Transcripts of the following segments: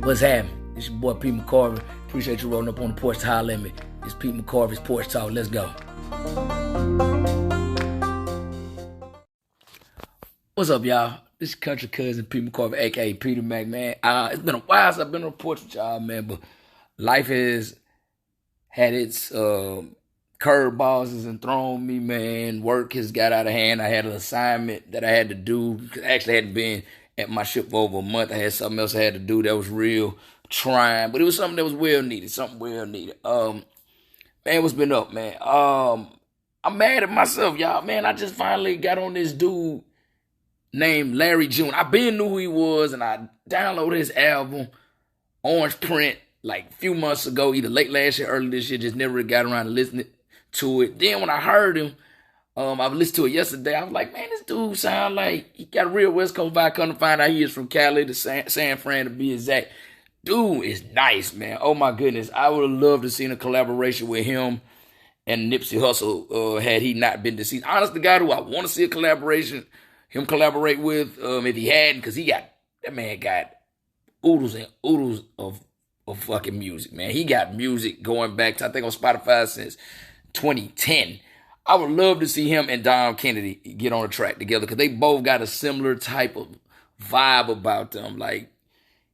What's happening? It's your boy Pete McCorvey. Appreciate you rolling up on the porch to holler at me. It's Pete McCorvey's Porch Talk. Let's go. What's up, y'all? This is country cousin Pete McCorvey, a.k.a. Peter Mac, man. It's been a while since I've been on the porch with y'all, man, but life has had its curveballs and thrown me, man. Work has got out of hand. I had an assignment that I had to do. Actually, I hadn't been at my ship for over a month. I had something else I had to do that was real trying, but it was something that was well needed. Man, what's been up, man? I'm mad at myself, y'all. Man, I just finally got on this dude named Larry June. I been knew who he was, and I downloaded his album, Orange Print, like a few months ago, either late last year, early this year. Just never got around to listening to it. Then when I heard him, I listened to it yesterday. I was like, man, this dude sound like he got a real West Coast vibe. Come to find out he is from Cali to San Fran to be exact. Dude is nice, man. Oh my goodness. I would have loved to see a collaboration with him and Nipsey Hussle had he not been deceased. Honestly, the guy who I want to see him collaborate with, if he hadn't, because that man got oodles and oodles of fucking music, man. He got music going back to, I think, on Spotify since 2010. I would love to see him and Dom Kennedy get on a track together because they both got a similar type of vibe about them. Like,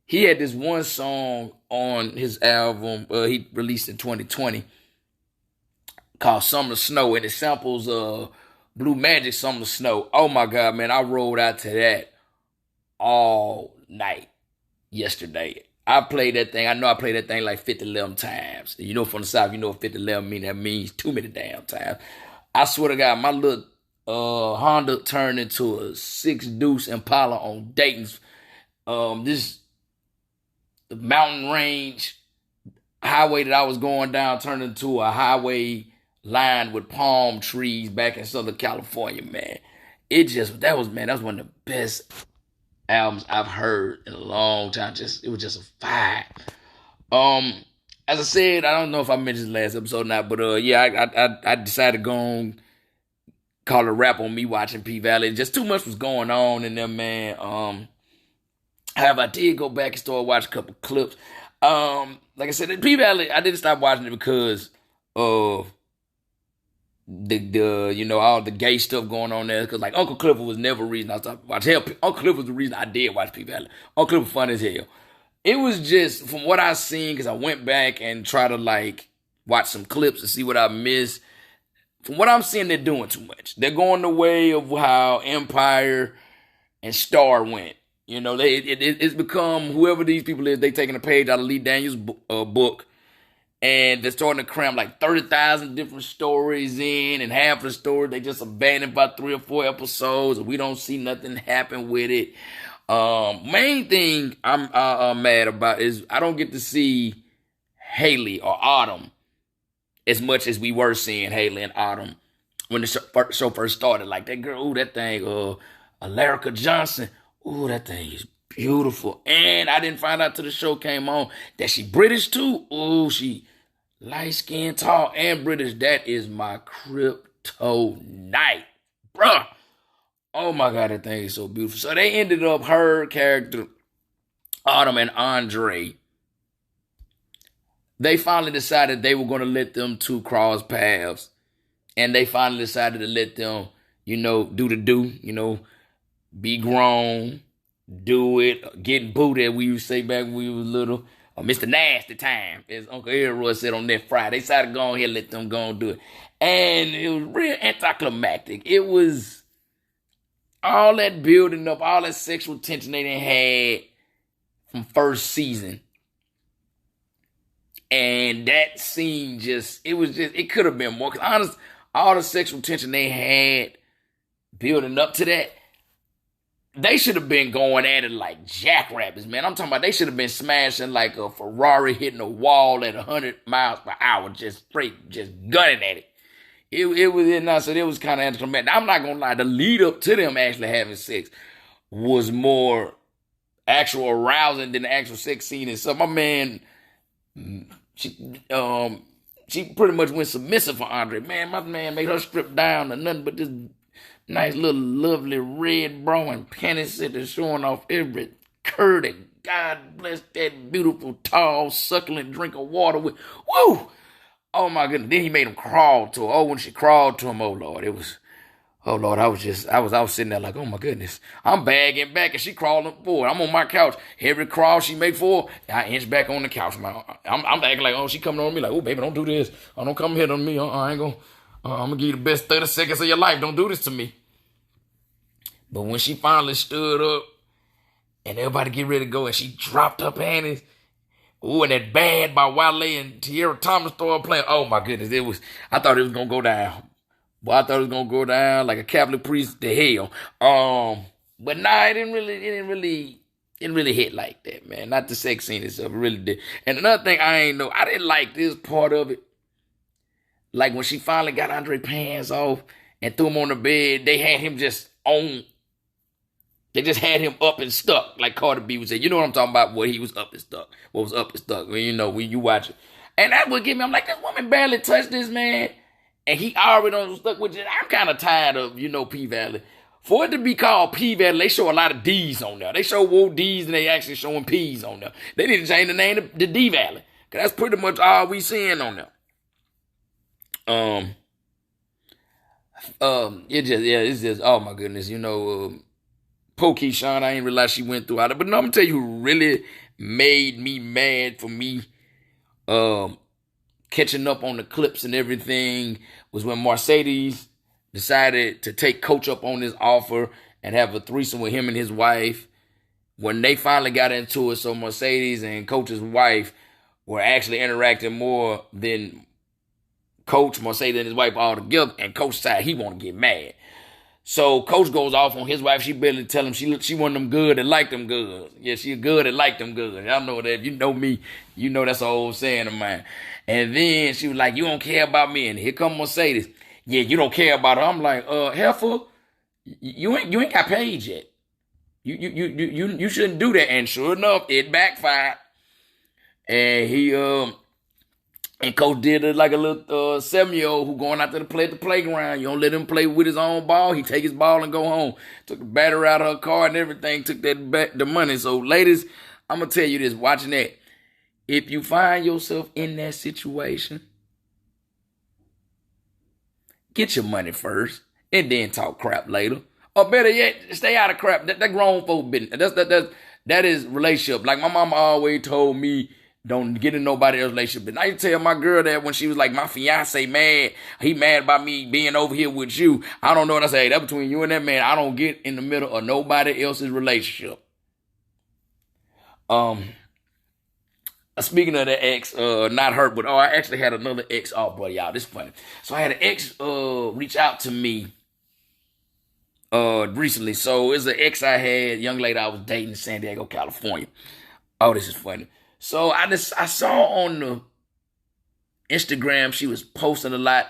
he had this one song on his album he released in 2020 called Summer Snow, and it samples Blue Magic Summer Snow. Oh my God, man, I rolled out to that all night yesterday. I played that thing. I know I played that thing like 50-11 times. You know, from the South, you know what 50-11 mean. That means too many damn times. I swear to God, my little Honda turned into a 6-deuce Impala on Dayton's. The mountain range highway that I was going down turned into a highway lined with palm trees back in Southern California, man. That was one of the best albums I've heard in a long time. It was just a vibe. As I said, I don't know if I mentioned last episode or not, but I decided to go on, call it a wrap on me watching P-Valley. Just too much was going on in there, man. However, I did go back and start watching a couple clips. Like I said, P-Valley, I didn't stop watching it because of all the gay stuff going on there. Because like Uncle Clifford was never a reason I stopped watching. Hell, Uncle Clifford was the reason I did watch P-Valley. Uncle Clifford was fun as hell. It was just, from what I seen, because I went back and tried to like watch some clips to see what I missed. From what I'm seeing, they're doing too much. They're going the way of how Empire and Star went. You know, it's become, whoever these people is, they taking a page out of Lee Daniels' book, and they're starting to cram like 30,000 different stories in, and half of the story they just abandoned by 3 or 4 episodes, and we don't see nothing happen with it. Main thing I'm mad about is I don't get to see Haley or Autumn as much as we were seeing Haley and Autumn when the show first started. Like that girl, that thing, Alarica Johnson. Ooh, that thing is beautiful. And I didn't find out till the show came on that she British too. Ooh, she light-skinned, tall, and British. That is my kryptonite, bruh. Oh my God, that thing is so beautiful. So they ended up, her character, Autumn and Andre, they finally decided they were going to let them two cross paths. And they finally decided to let them, be grown, do it, get booted, we used to say back when we was little, or Mr. Nasty Time, as Uncle Elroy said on that Friday. They decided to go on here and let them go and do it. And it was real anticlimactic. It was all that building up, all that sexual tension they done had from first season. And that scene it could have been more. Because honest, all the sexual tension they had building up to that, they should have been going at it like jackrabbits, man. I'm talking about they should have been smashing like a Ferrari hitting a wall at 100 miles per hour, just gunning at it. It was nice, so it was kind of anticlimactic. I'm not gonna lie, the lead up to them actually having sex was more actual arousing than the actual sex scene. And so my man, she pretty much went submissive for Andre. Man, my man made her strip down to nothing but this nice little lovely red bra and panties that are showing off every curd and God bless that beautiful, tall, succulent drink of water with, woo! Oh my goodness. Then he made him crawl to her. Oh, when she crawled to him, oh Lord, it was, oh Lord, I was sitting there like, oh my goodness. I'm bagging back and she crawling forward. I'm on my couch. Every crawl she make forward, I inch back on the couch. I'm acting like, oh, she coming on me like, oh baby, don't do this. Oh, don't come here on me. I ain't gonna, I'm gonna give you the best 30 seconds of your life. Don't do this to me. But when she finally stood up and everybody get ready to go and she dropped her panties, ooh, and that Bad by Wale and Tierra Thomas started playing. Oh my goodness, I thought it was gonna go down. Boy, I thought it was gonna go down like a Catholic priest to hell. But nah, it didn't really hit like that, man. Not the sex scene itself, it really did. And another thing I didn't like this part of it. Like when she finally got Andre pants off and threw him on the bed, they had him just on. They just had him up and stuck, like Cardi B would say. You know what I'm talking about? Where he was up and stuck. What was up and stuck? Well, when you watch it. And that would get me, I'm like, this woman barely touched this man. And he already done stuck with it. I'm kind of tired of, P-Valley. For it to be called P-Valley, they show a lot of D's on there. They show woke D's and they actually showing P's on there. They didn't change the name to D-Valley. Because that's pretty much all we seeing on there. It's just, oh my goodness, Pokey Sean, I ain't realize she went through all that. But no, I'm gonna tell you who really made me mad for me catching up on the clips and everything was when Mercedes decided to take Coach up on his offer and have a threesome with him and his wife. When they finally got into it, so Mercedes and Coach's wife were actually interacting more than Coach, Mercedes, and his wife all together, and Coach decided he want to get mad. So Coach goes off on his wife. She barely tell him she want them good and like them good. Yeah, she good and like them good. Y'all know that. If you know me, you know that's an old saying of mine. And then she was like, you don't care about me. And here come Mercedes. Yeah, you don't care about her. I'm like, heifer, you ain't got paid yet. You shouldn't do that. And sure enough, it backfired. And and Coach did it like a little 7-year-old who going out there to play at the playground. You don't let him play with his own ball. He take his ball and go home. Took the battery out of her car and everything. Took the money. So ladies, I'm going to tell you this, watching that. If you find yourself in that situation, get your money first and then talk crap later. Or better yet, stay out of crap. That grown folk business. That is relationship. Like my mama always told me, don't get in nobody else's relationship. And I tell my girl that when she was like, my fiance mad. He mad about me being over here with you. I don't know what I say. That's between you and that man. I don't get in the middle of nobody else's relationship. Speaking of the ex, not her, but I actually had another ex. Oh, boy, y'all, this is funny. So I had an ex reach out to me recently. So it's an ex I had, young lady I was dating in San Diego, California. Oh, this is funny. So I saw on the Instagram she was posting a lot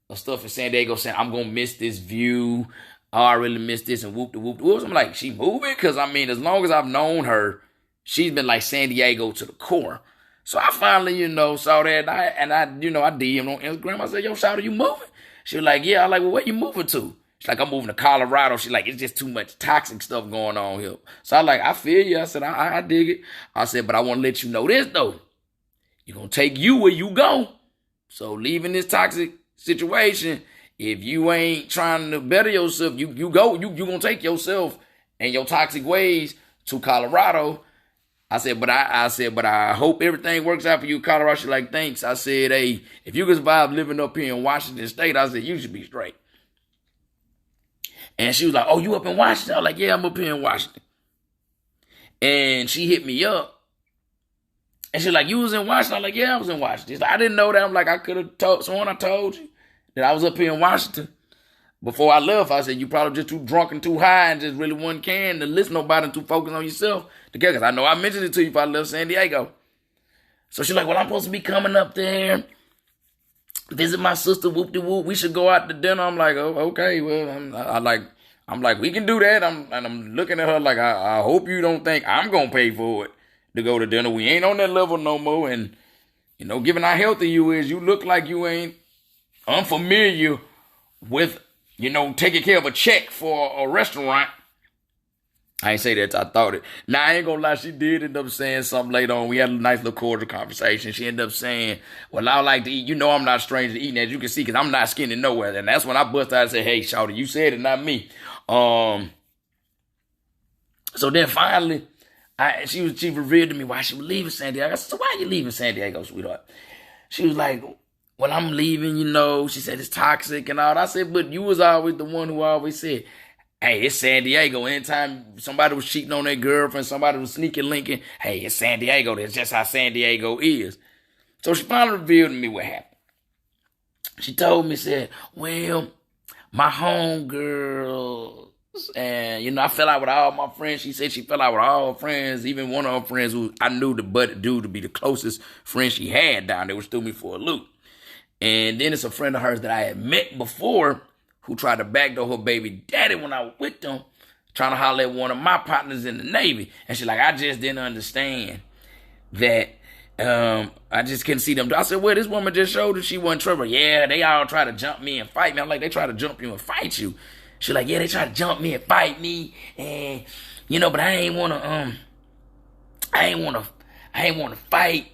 of stuff in San Diego saying, I'm going to miss this view. Oh, I really miss this and whoop the whoop the whoops. I'm like, she moving? Because, I mean, as long as I've known her, she's been like San Diego to the core. So I finally, saw that and I DM'd on Instagram. I said, yo, Shawty, you moving? She was like, yeah. I'm like, well, where you moving to? She's like, I'm moving to Colorado. She's like, it's just too much toxic stuff going on here. So I like, I feel you. I said, I dig it. I said, but I want to let you know this, though. You're going to take you where you go. So leaving this toxic situation, if you ain't trying to better yourself, you going to take yourself and your toxic ways to Colorado. I said, but I hope everything works out for you, Colorado. She's like, thanks. I said, hey, if you can survive living up here in Washington State, I said, you should be straight. And she was like, oh, you up in Washington? I was like, yeah, I'm up here in Washington. And she hit me up. And she's like, you was in Washington? I'm like, yeah, I was in Washington. She's like, I didn't know that. I'm like, I could have told someone I told you that I was up here in Washington. Before I left, I said, you probably just too drunk and too high and just really wasn't caring to listen to nobody and too focused on yourself. Because I know I mentioned it to you if I left San Diego. So she's like, well, I'm supposed to be coming up there, visit my sister, whoop-de-whoop. We should go out to dinner. I'm like, oh, okay, well, I'm like, we can do that. I'm looking at her like, I hope you don't think I'm going to pay for it to go to dinner. We ain't on that level no more. And, given how healthy you is, you look like you ain't unfamiliar with, taking care of a check for a restaurant. I ain't say that. I thought it. Now, I ain't gonna lie. She did end up saying something later on. We had a nice little cordial conversation. She ended up saying, well, I like to eat. You know I'm not a stranger to eating, as you can see, because I'm not skinny nowhere. And that's when I bust out and said, hey, shawty, you said it, not me. So then finally, she revealed to me why she was leaving San Diego. I said, so why are you leaving San Diego, sweetheart? She was like, well, I'm leaving, you know. She said it's toxic and all. I said, but you was always the one who always said, hey, it's San Diego. Anytime somebody was cheating on their girlfriend, somebody was sneaking linking, hey, it's San Diego. That's just how San Diego is. So she finally revealed to me what happened. She told me, said, well, my homegirls, and, you know, I fell out with all my friends. She said she fell out with all her friends, even one of her friends who I knew the dude to be the closest friend she had down there, which threw me for a loop. And then it's a friend of hers that I had met before who tried to backdoor her baby daddy when I was with them, trying to holler at one of my partners in the Navy. And she's like, I just didn't understand that. I just couldn't see them. I said, well, this woman just showed that she wasn't trouble. Yeah, they all try to jump me and fight me. I'm like, they try to jump you and fight you. She's like, yeah, they try to jump me and fight me. And, you know, but I ain't want to fight,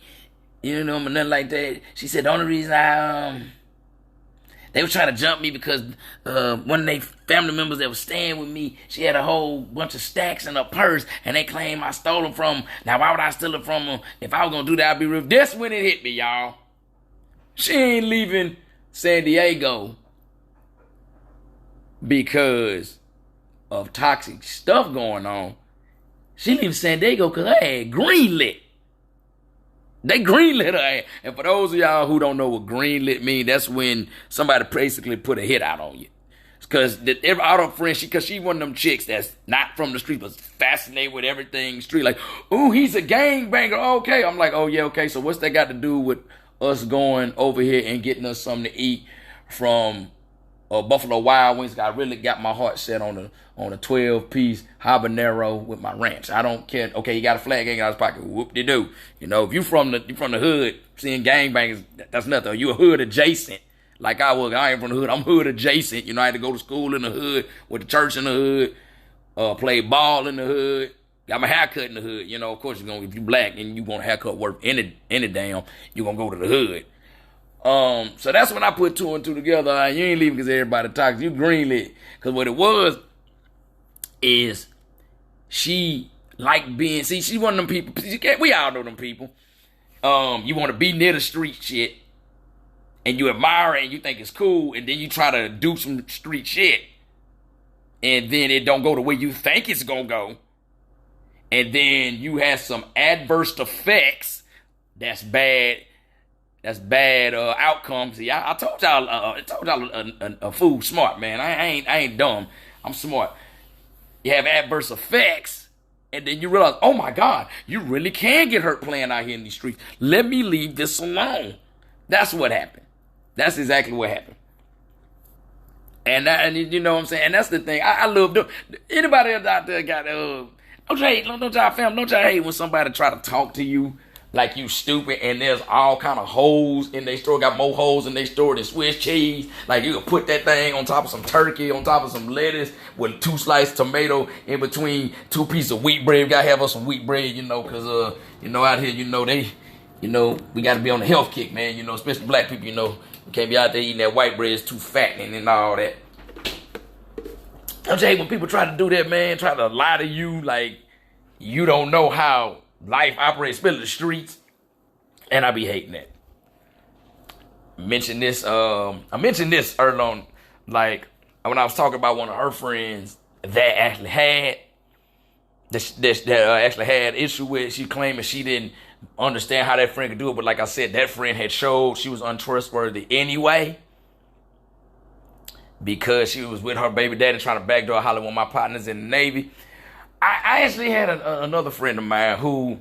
you know, and nothing like that. She said, the only reason they were trying to jump me because one of their family members that was staying with me, she had a whole bunch of stacks in her purse, and they claim I stole them from them. Now, why would I steal it from them? If I was going to do that, I'd be real. That's when it hit me, y'all. She ain't leaving San Diego because of toxic stuff going on. She leaving San Diego because her ass greenlit. They greenlit her ass. And for those of y'all who don't know what greenlit mean, that's when somebody basically put a hit out on you. Because all her friends, because she one of them chicks that's not from the street, but fascinated with everything street. Like, ooh, he's a gangbanger. Okay. I'm like, oh, yeah, okay. So what's that got to do with us going over here and getting us something to eat from Buffalo Wild Wings? I really got my heart set on a 12-piece habanero with my ranch. I don't care. Okay, you got a flag hanging out his pocket. Whoop-de-doo. You know, if you from the hood, seeing gangbangers, that's nothing. You a hood adjacent. Like I was. I ain't from the hood. I'm hood adjacent. You know, I had to go to school in the hood, went to church in the hood, played ball in the hood, got my haircut in the hood. You know, of course, if you black and you want a haircut worth any damn, you're going to go to the hood. So that's when I put two and two together. You ain't leaving because everybody talks. You greenlit. Because what it was is she liked being, see, she's one of them people. We all know them people. You want to be near the street shit. And you admire it and you think it's cool. And then you try to do some street shit. And then it don't go the way you think it's going to go. And then you have some adverse effects. That's bad. That's bad outcomes. See, I told y'all, a fool smart, man. I ain't dumb. I'm smart. You have adverse effects, and then you realize, oh my God, you really can get hurt playing out here in these streets. Let me leave this alone. That's what happened. That's exactly what happened. And you know what I'm saying? And that's the thing. I love them. Anybody else out there got don't y'all hate when somebody try to talk to you like you stupid, and there's all kind of holes in their store. Got more holes in their store than Swiss cheese. Like you can put that thing on top of some turkey, on top of some lettuce, with 2 sliced tomato in between 2 pieces of wheat bread. We gotta have us some wheat bread, you know, cause you know, out here, we gotta be on the health kick, man. You know, especially black people, you know, we can't be out there eating that white bread. It's too fattening and all that. I'm just hate when people try to do that, man. Try to lie to you like you don't know how life operates, especially the streets, and I be hating that. I mentioned this early on, like when I was talking about one of her friends that actually had issue with. She claiming she didn't understand how that friend could do it, but like I said, that friend had showed she was untrustworthy anyway because she was with her baby daddy trying to backdoor holler one of my partners in the Navy. I actually had another friend of mine who,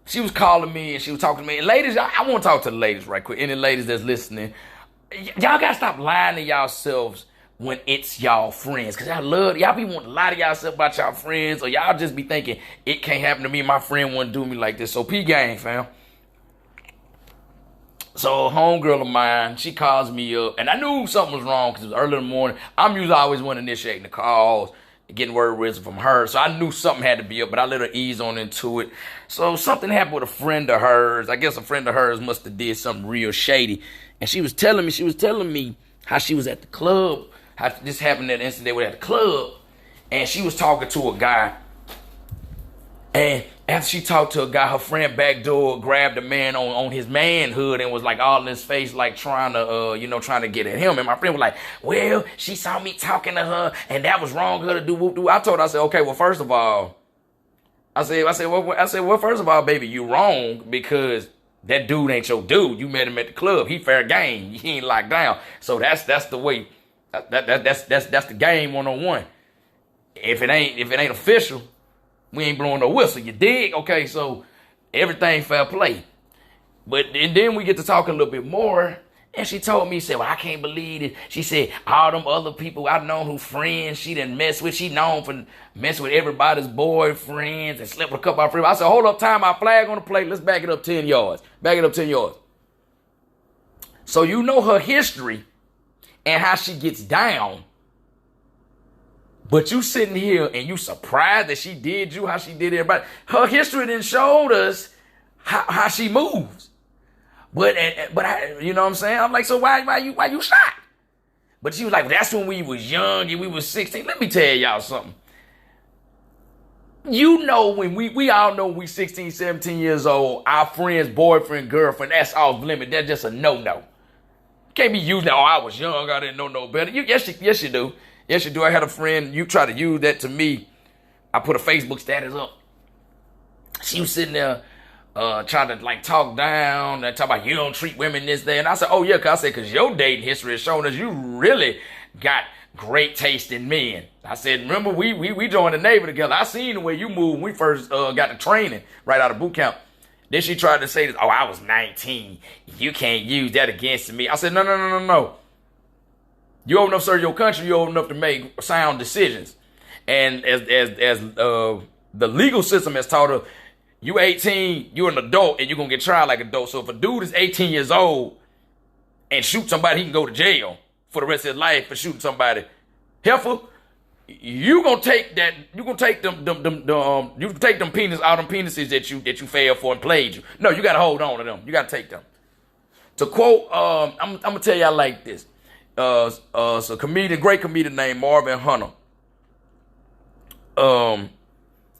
she was calling me and she was talking to me. And ladies, I want to talk to the ladies right quick. Any ladies that's listening, y'all got to stop lying to yourselves when it's y'all friends. Because y'all be wanting to lie to yourself about y'all friends, or y'all just be thinking, it can't happen to me. My friend wouldn't do me like this. So P-gang, fam. So a homegirl of mine, she calls me up. And I knew something was wrong because it was early in the morning. I'm usually always one initiating the calls. getting word wisdom from her. So I knew something had to be up, but I let her ease on into it. So something happened with a friend of hers. I guess a friend of hers must have did something real shady. And she was telling me how she was at the club, how this happened that instant they were at the club. And she was talking to a guy. And after she talked to a guy, her friend backdoor grabbed a man on his manhood and was like all in his face, like trying to get at him. And my friend was like, well, she saw me talking to her and that was wrong for her to do whoop doo. I told her, I said, okay, well, first of all, first of all, baby, you wrong because that dude ain't your dude. You met him at the club. He fair game. He ain't locked down. So that's the way. That's the game 101. If it ain't official, we ain't blowing no whistle, you dig? Okay, so everything fair play. And then we get to talk a little bit more, and she told me, well, I can't believe it. She said, all them other people I known who friends she done mess with, she known for mess with everybody's boyfriends and slept with a couple of friends. I said, hold up, time, my flag on the plate. Let's back it up 10 yards. Back it up 10 yards. So you know her history and how she gets down. But you sitting here and you surprised that she did you how she did everybody. Her history then showed us how she moves. But you know what I'm saying? I'm like, so why you shocked? But she was like, that's when we was young and we was 16. Let me tell y'all something. You know, when we all know when we 16, 17 years old, our friend's boyfriend, girlfriend, that's off limit. That's just a no-no. Can't be using that, I was young, I didn't know no better. Yes, you do. Yes, you do. I had a friend, you try to use that to me. I put a Facebook status up. She was sitting there trying to like talk down and talk about you don't treat women this day. And I said, oh yeah, because your dating history has shown us you really got great taste in men. I said, remember we joined the Navy together. I seen the way you moved when we first got to training right out of boot camp. Then she tried to say this, oh, I was 19. You can't use that against me. I said, no. You old enough to serve your country. You old enough to make sound decisions. And as the legal system has taught us, you 18, you're an adult, and you're going to get tried like an adult. So if a dude is 18 years old and shoot somebody, he can go to jail for the rest of his life for shooting somebody. Heifer, you gonna take that? You gonna take them penises, all them penises that you failed for and played you? No, you gotta hold on to them. You gotta take them. To quote, I'm gonna tell y'all like this. So great comedian named Marvin Hunter.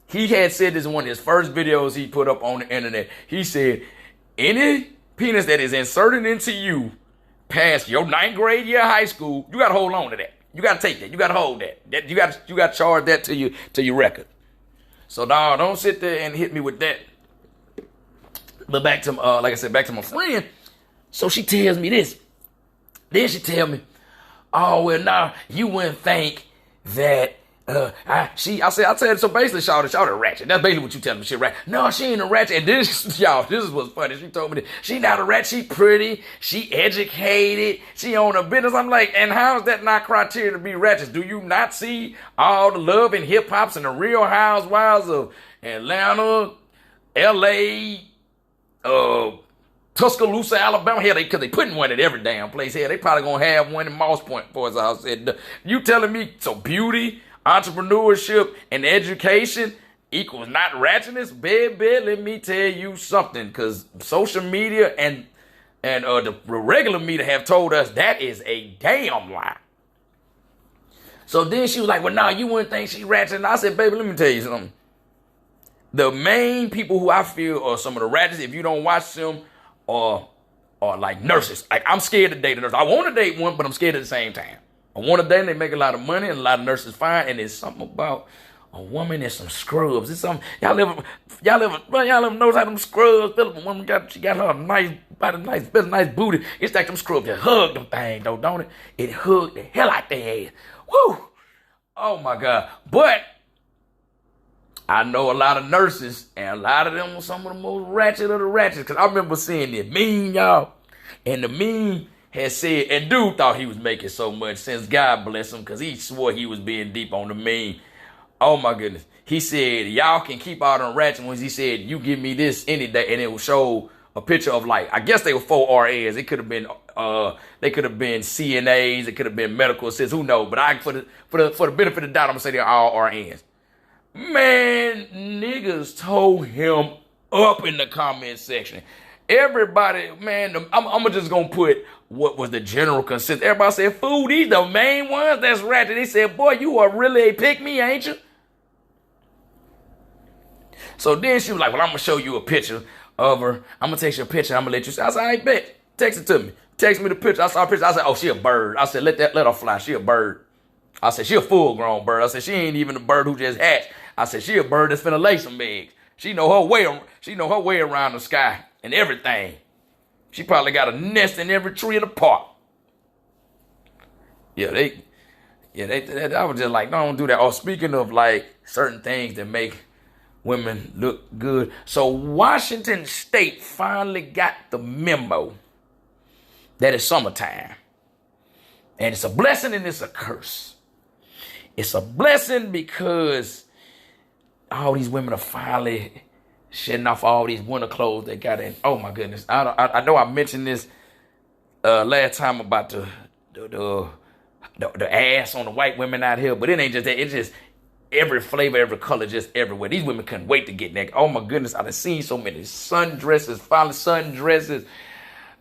He had said this in one of his first videos he put up on the internet. He said, any penis that is inserted into you past your 9th grade year of high school, you gotta hold on to that. You gotta take that. You gotta hold that. You gotta charge that to your record. So now don't sit there and hit me with that. But back to like I said, back to my friend. So she tells me this. Then she tell me, oh well, nah, you wouldn't think that I tell her, so basically Shawty ratchet. That's basically what you telling me, she ratchet. No, she ain't a ratchet. And this, y'all, this is what's funny. She told me this. She not a ratchet. She pretty. She educated. She own a business. I'm like, and how is that not criteria to be ratchet? Do you not see all the love and hip hops and the Real Housewives of Atlanta, L.A., Tuscaloosa, Alabama? Hell, because they putting one at every damn place here. They probably gonna have one in Moss Point for us. I said, you telling me so beauty, entrepreneurship, and education equals not ratchetness? Baby, let me tell you something, because social media and the regular media have told us that is a damn lie. So then she was like, well, nah, you wouldn't think she ratchet. And I said, baby, let me tell you something. The main people who I feel are some of the ratchets, if you don't watch them, are like nurses. Like, I'm scared to date a nurse. I want to date one, but I'm scared at the same time. I want to date, they make a lot of money, and a lot of nurses fine, and there's something about a woman and some scrubs. It's something, y'all ever notice how them scrubs feel? A woman she got her nice booty. It's like them scrubs that hug them things, though, don't it? It hugged the hell out their ass. Woo! Oh my God. But I know a lot of nurses, and a lot of them are some of the most ratchet of the ratchets. Because I remember seeing this meme, y'all. And the meme had said, and dude thought he was making so much sense. God bless him, because he swore he was being deep on the meme. Oh my goodness. He said, y'all can keep all them ratchet ones. He said, you give me this any day. And it would show a picture of, like, I guess they were 4 RAs. It could have been They could have been CNAs. It could have been medical assistants. Who knows? But for the benefit of the doubt, I'm gonna say they're all RNs. Man, niggas told him up in the comment section. Everybody, man, I'm just gonna put what was the general consensus. Everybody said, fool, these the main ones that's ratchet. They said, boy, you are really a pick-me, ain't you? So then she was like, well, I'm gonna show you a picture of her. I'm gonna take you a picture. I'm gonna let you see. I said, I ain't bet. Text it to me. Text me the picture. I saw a picture. I said, oh, she a bird. I said, let her fly. She a bird. I said, she a full-grown bird. I said, she ain't even a bird who just hatched. I said, she a bird that's finna lay some eggs. She know her way around the sky and everything. She probably got a nest in every tree in the park. I was just like, no, don't do that. Oh, speaking of like certain things that make women look good. So Washington State finally got the memo that it's summertime. And it's a blessing and it's a curse. It's a blessing because all these women are finally shedding off all these winter clothes they got in. Oh my goodness. I know I mentioned this last time about the ass on the white women out here, but it ain't just that. It's just every flavor, every color, just everywhere. These women couldn't wait to get naked. Oh my goodness, I've seen so many sundresses,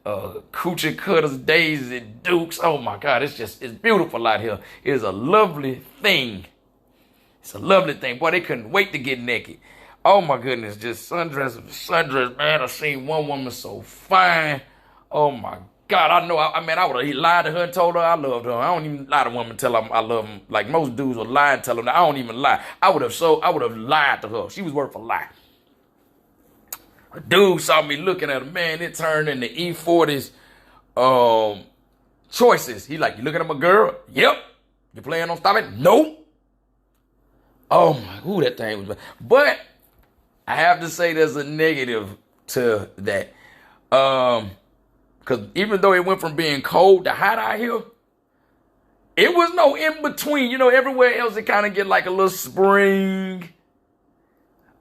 coochie cutters, Daisy Dukes. Oh my God, it's beautiful out here. It is a lovely thing. It's a lovely thing. Boy, they couldn't wait to get naked. Oh my goodness, just sundress, man. I've seen one woman so fine. Oh my God, I know. I would have lied to her and told her I loved her. I don't even lie to women and tell them I love them. Like most dudes would lie and tell them that. I don't even lie. I would have lied to her. She was worth a lie. A dude saw me looking at her. Man, it turned into E40's choices. He like, you looking at my girl? Yep. You planning on stopping? Nope. Oh my, ooh, that thing was bad. But I have to say there's a negative to that. Because even though it went from being cold to hot out here, it was no in between. You know, everywhere else it kind of get like a little spring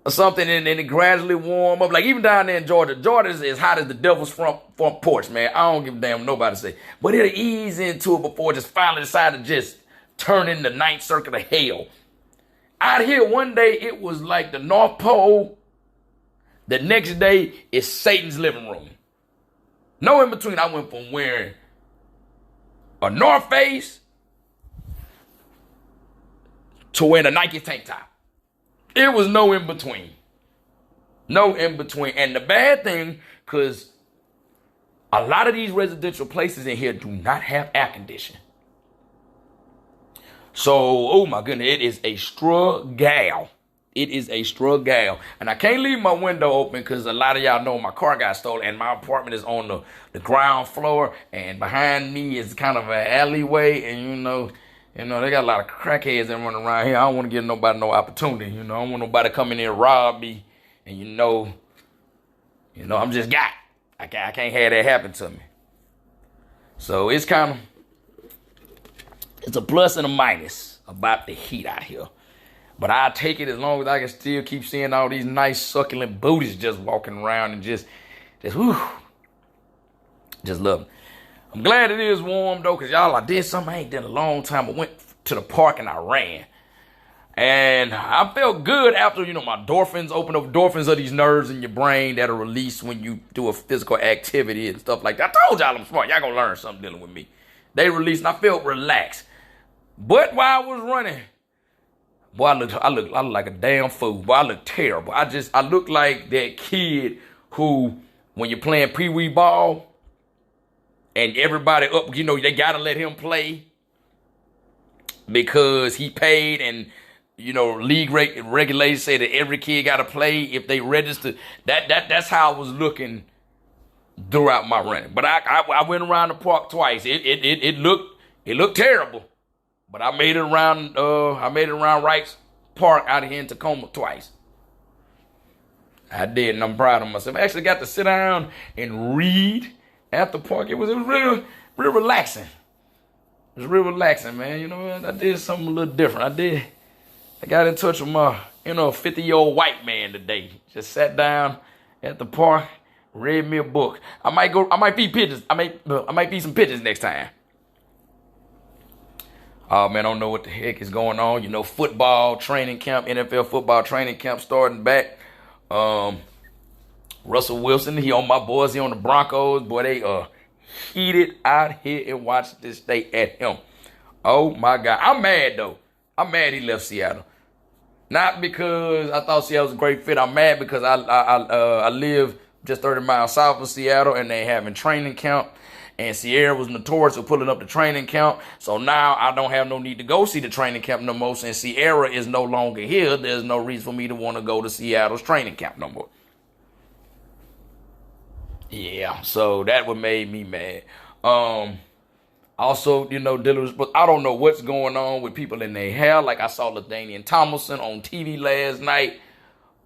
or something, and then it gradually warm up. Like even down there in Georgia. Georgia is as hot as the devil's front porch, man. I don't give a damn what nobody say. But it'll ease into it before it just finally decide to just turn into the ninth circuit of hell. Out here one day, it was like the North Pole. The next day, it's Satan's living room. No in between. I went from wearing a North Face to wearing a Nike tank top. It was no in between. No in between. And the bad thing, because a lot of these residential places in here do not have air conditioning. So, oh my goodness, it is a struggle. It is a struggle. And I can't leave my window open because a lot of y'all know my car got stolen and my apartment is on the ground floor. And behind me is kind of an alleyway. And you know, they got a lot of crackheads that run around here. I don't want to give nobody no opportunity. You know, I don't want nobody to come in here and rob me. And you know, I'm just got. I can't have that happen to me. So it's a plus and a minus about the heat out here. But I'll take it as long as I can still keep seeing all these nice succulent booties just walking around and just love it. I'm glad it is warm though, because y'all, I did something I ain't done in a long time. I went to the park and I ran. And I felt good after, my endorphins open up. Endorphins are these nerves in your brain that are released when you do a physical activity and stuff like that. I told y'all I'm smart. Y'all gonna learn something dealing with me. They released and I felt relaxed. But while I was running, boy, I look like a damn fool. Boy, I look terrible. I look like that kid who, when you're playing pee-wee ball and everybody up, they gotta let him play because he paid and, league regulations say that every kid gotta play if they register. That's how I was looking throughout my running. But I went around the park twice. It looked terrible. But I made it around Wrights Park out here in Tacoma twice. I did, and I'm proud of myself. I actually got to sit down and read at the park. It was real relaxing. It was real relaxing, man. I did something a little different. I got in touch with my, 50-year-old white man today. Just sat down at the park, Read me a book. I might feed pigeons. I might feed some pigeons next time. Oh man, I don't know what the heck is going on. You know, football training camp, NFL football training camp starting back. Russell Wilson, he on my boys, he on the Broncos. Boy, they heated out here in Washington State at him. Oh my God. I'm mad though. I'm mad he left Seattle. Not because I thought Seattle was a great fit. I'm mad because I live just 30 miles south of Seattle and they having training camp. And Sierra was notorious for pulling up the training camp. So now I don't have no need to go see the training camp no more. Since Sierra is no longer here, there's no reason for me to want to go to Seattle's training camp no more. Yeah, so that what made me mad. Also, you know, but I don't know what's going on with people in their hair. Like I saw Ladanian Tomilson on TV last night.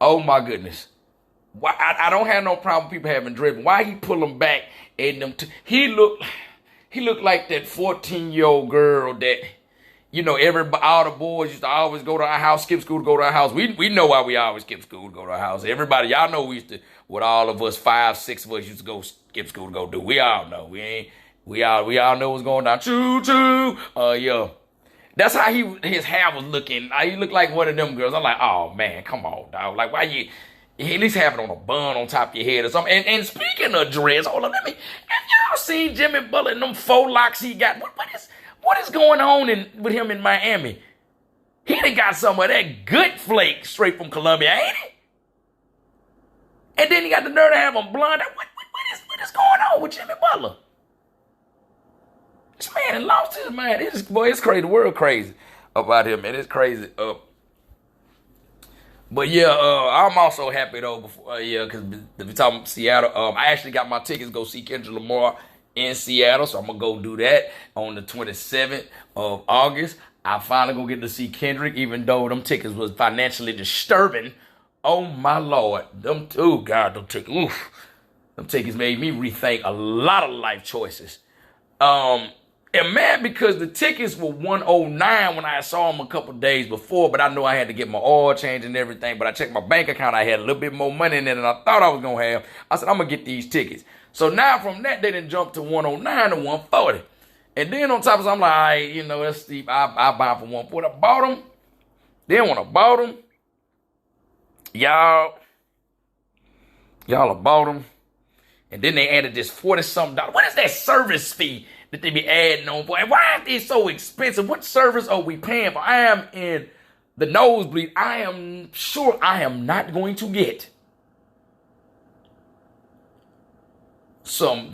Oh my goodness. Why I don't have no problem with people having dread. Why he pull them back and them? He looked like that 14-year-old girl that, you know, all the boys used to always go to our house, skip school to go to our house. We know why we always skip school to go to our house. Everybody, y'all know we used to, what all of us, 5, 6 of us used to go skip school to go do. We all know. We all know what's going down. Choo choo. Yeah. That's how his hair was looking. He looked like one of them girls. I'm like, oh man, come on, dog. Like, why you at least have it on a bun on top of your head or something? And speaking of dreads, hold on, have y'all seen Jimmy Butler and them faux locks he got? What is going on with him in Miami? He done got some of that good flake straight from Colombia, ain't he? And then he got the nerve to have them blonde. What is going on with Jimmy Butler? This man has lost his mind. It's crazy. The world crazy about him, man. It's crazy. But yeah, I'm also happy though. Because we talking Seattle. I actually got my tickets to go see Kendrick Lamar in Seattle, so I'm gonna go do that on the 27th of August. I finally gonna get to see Kendrick, even though them tickets was financially disturbing. Oh my Lord, them tickets. Oof, them tickets made me rethink a lot of life choices. And man, because the tickets were $109 when I saw them a couple days before, but I knew I had to get my oil change and everything. But I checked my bank account, I had a little bit more money in it than I thought I was gonna have. I said, I'm gonna get these tickets. So now from that, they didn't jump to 109 to 140. And then on top of it, I'm like, all right, you know, that's steep. I buy them for 140. I bought them. Then when I bought them, y'all bought them. And then they added this $40-something. What is that service fee that they be adding on? Boy, why are they so expensive? What service are we paying for? I am in the nosebleed. I am sure I am not going to get some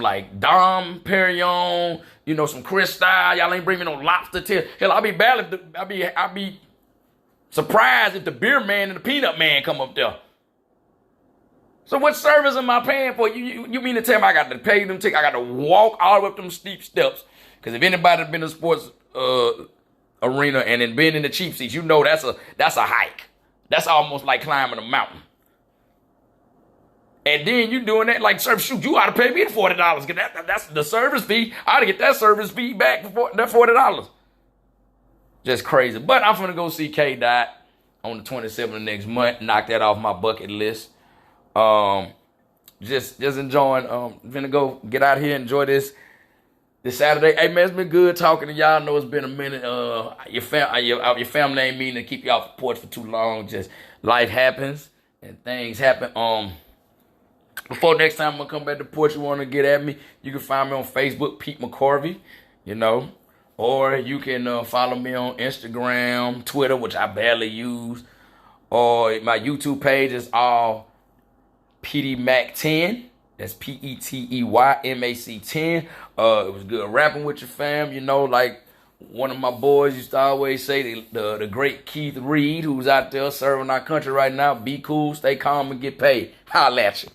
like Dom Perignon, you know, some Cristal. Y'all ain't bring me no lobster tail. Hell, I'll be surprised if the beer man and the peanut man come up there. So what service am I paying for? You mean to tell me I got to pay them tickets? I got to walk all the way up them steep steps? Because if anybody been in the sports arena and then been in the cheap seats, you know that's a hike. That's almost like climbing a mountain. And then you doing that like service. Shoot, you ought to pay me the $40. That's the service fee. I ought to get that service fee back for that $40. Just crazy. But I'm finna go see K-Dot on the 27th of next month. Knock that off my bucket list. Just enjoying. Finna go get out here, enjoy this Saturday. Hey man, it's been good talking to y'all. I know it's been a minute. Your family ain't meaning to keep you off the porch for too long. Just life happens and things happen. Before next time I'm gonna come back to Porch, you wanna get at me, you can find me on Facebook, Pete McCorvey, you know, or you can follow me on Instagram, Twitter, which I barely use, or my YouTube page is all PeteYMac10. That's PeteYMac10. It was good rapping with your fam, you know, like one of my boys used to always say, the great Keith Reed, who's out there serving our country right now. Be cool, stay calm, and get paid. Holla at you.